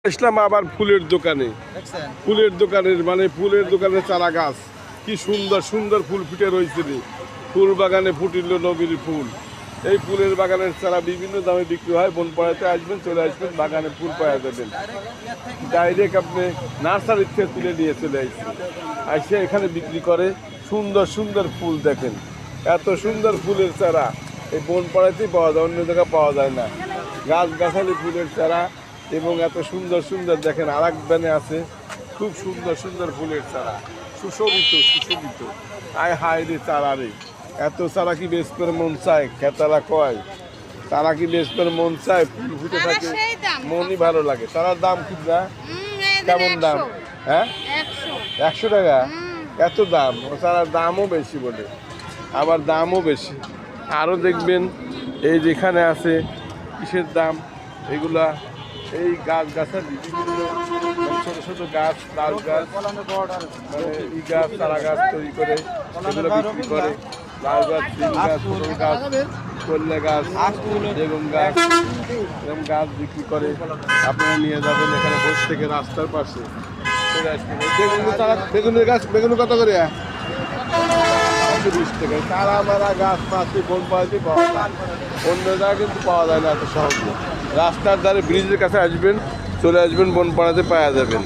ইসলাম আবার ফুলের দোকানে মানে ফুলের দোকানে চারা গাছ কি সুন্দর সুন্দর ফুল ফুটে রয়েছে রে। ফুল বাগানে ফুটিল নবীর ফুল। এই ফুলের বাগানের চারা বিভিন্ন দামে বিক্রি হয়। বনপাড়াতে আসবেন, চলে আসবেন, বাগানে ফুল পাওয়া যাবেন। ডাইরেক্ট আপনি নার্সারির থেকে তুলে নিয়ে চলে আসবেন, আসে এখানে বিক্রি করে। সুন্দর সুন্দর ফুল দেখেন, এত সুন্দর ফুলের চারা এই বনপাড়াতেই পাওয়া যায়, অন্য জায়গায় পাওয়া যায় না। গাছগাছালি ফুলের চারা এবং এত সুন্দর সুন্দর দেখেন আর এক ব্যানে আছে খুব সুন্দর সুন্দর ফুলের চারা, সুশোভিত সুশোভিত। আয় হায় রে চারা রে, এত চারা কি বেশ করে মন চায়, খেতালা কয় তারা কি বেশ করে মন চায়, ফুল ফুটে থাকে, মনই ভালো লাগে। তারার দাম খুব না, কেমন দাম? হ্যাঁ, 100 টাকা? এত দাম? ও চারার দামও বেশি বলে, আবার দামও বেশি। আরও দেখবেন এই যেখানে আছে কিসের দাম এগুলা, এই গাছগাছালি বিভিন্ন ছোট ছোট গাছ, তাল গাছ, মানে ই গাছ, চারা গাছ তৈরি করে সেগুলো বিক্রি করে। লাউ গাছ, সিম গাছ, পটল গাছ, কল্যা গাছ, বেগুন গাছ, এরকম গাছ বিক্রি করে। আপনারা নিয়ে যাবেন এখানে বসে থেকে রাস্তার পাশে চলে আসবেন। বেগুনের গাছ, বেগুন কত করে? 120 টাকা। তারা মারা গাছ পাশে বনপাড়াতে পাওয়া যায়, অন্য জায়গায় কিন্তু পাওয়া যায় না এত সহজে। রাস্তার ধারে ব্রিজের কাছে আসবেন, চলে আসবেন, বনপাড়াতে পাওয়া যাবেন।